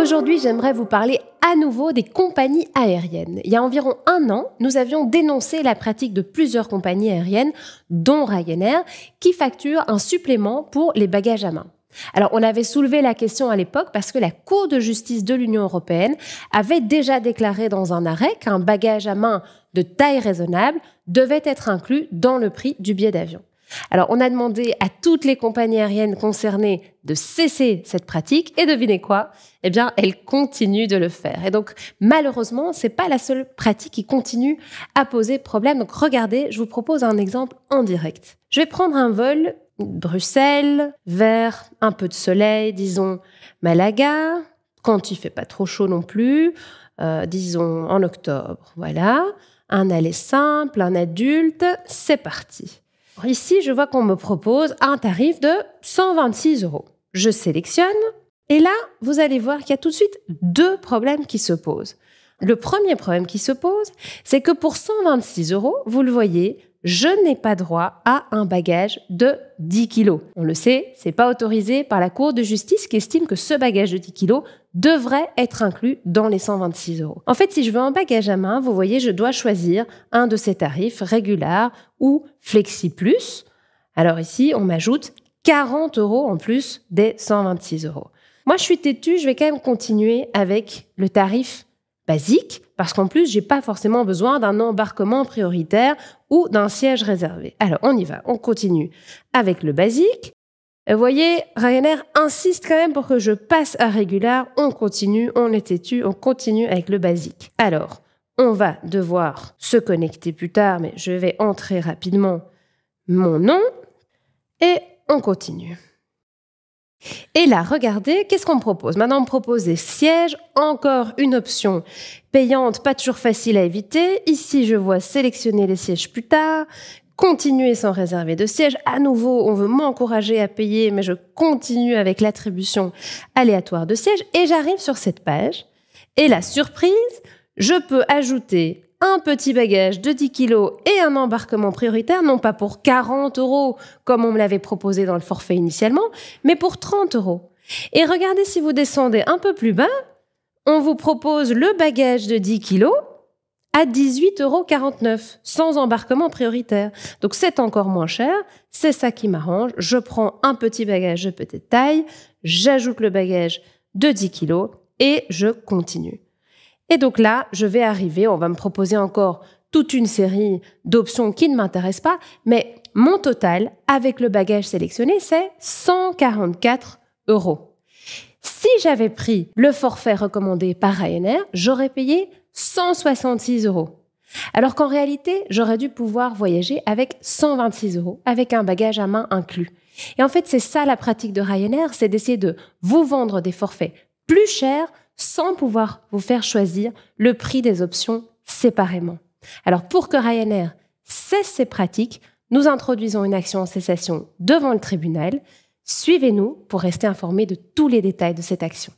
Aujourd'hui, j'aimerais vous parler à nouveau des compagnies aériennes. Il y a environ 1 an, nous avions dénoncé la pratique de plusieurs compagnies aériennes, dont Ryanair, qui facturent un supplément pour les bagages à main. Alors, on avait soulevé la question à l'époque parce que la Cour de justice de l'Union européenne avait déjà déclaré dans un arrêt qu'un bagage à main de taille raisonnable devait être inclus dans le prix du billet d'avion. Alors, on a demandé à toutes les compagnies aériennes concernées de cesser cette pratique et devinez quoi? Eh bien, elles continuent de le faire. Et donc, malheureusement, c'est pas la seule pratique qui continue à poser problème. Donc, regardez, je vous propose un exemple en direct. Je vais prendre un vol Bruxelles vers un peu de soleil, disons Malaga, quand il fait pas trop chaud non plus, disons en octobre. Voilà, un aller simple, un adulte, c'est parti. Ici, je vois qu'on me propose un tarif de 126 €. Je sélectionne et là, vous allez voir qu'il y a tout de suite 2 problèmes qui se posent. Le premier problème qui se pose, c'est que pour 126 €, vous le voyez, je n'ai pas droit à un bagage de 10 kg. On le sait, c'est pas autorisé par la Cour de justice qui estime que ce bagage de 10 kg devrait être inclus dans les 126 €. En fait, si je veux un bagage à main, vous voyez, je dois choisir un de ces tarifs Regular ou Flexi Plus. Alors ici, on m'ajoute 40 € en plus des 126 €. Moi, je suis têtue, je vais quand même continuer avec le tarif basique, parce qu'en plus, j'ai pas forcément besoin d'un embarquement prioritaire ou d'un siège réservé. Alors, on y va, on continue avec le basique. Vous voyez, Ryanair insiste quand même pour que je passe à Regular. On continue, on est têtu, on continue avec le basique. Alors, on va devoir se connecter plus tard, mais je vais entrer rapidement mon nom et on continue. Et là, regardez, qu'est-ce qu'on me propose? Maintenant, on me propose des sièges, encore une option payante, pas toujours facile à éviter. Ici, je vois sélectionner les sièges plus tard, continuer sans réserver de siège. À nouveau, on veut m'encourager à payer, mais je continue avec l'attribution aléatoire de sièges et j'arrive sur cette page. Et la surprise, je peux ajouter un petit bagage de 10 kg et un embarquement prioritaire, non pas pour 40 € comme on me l'avait proposé dans le forfait initialement, mais pour 30 €. Et regardez, si vous descendez un peu plus bas, on vous propose le bagage de 10 kg à 18,49 € sans embarquement prioritaire. Donc c'est encore moins cher, c'est ça qui m'arrange. Je prends un petit bagage de petite taille, j'ajoute le bagage de 10 kg et je continue. Et donc là, je vais arriver, on va me proposer encore toute une série d'options qui ne m'intéressent pas, mais mon total avec le bagage sélectionné, c'est 144 €. Si j'avais pris le forfait recommandé par Ryanair, j'aurais payé 166 €. Alors qu'en réalité, j'aurais dû pouvoir voyager avec 126 € avec un bagage à main inclus. Et en fait, c'est ça la pratique de Ryanair, c'est d'essayer de vous vendre des forfaits plus chers sans pouvoir vous faire choisir le prix des options séparément. Alors, pour que Ryanair cesse ces pratiques, nous introduisons une action en cessation devant le tribunal. Suivez-nous pour rester informés de tous les détails de cette action.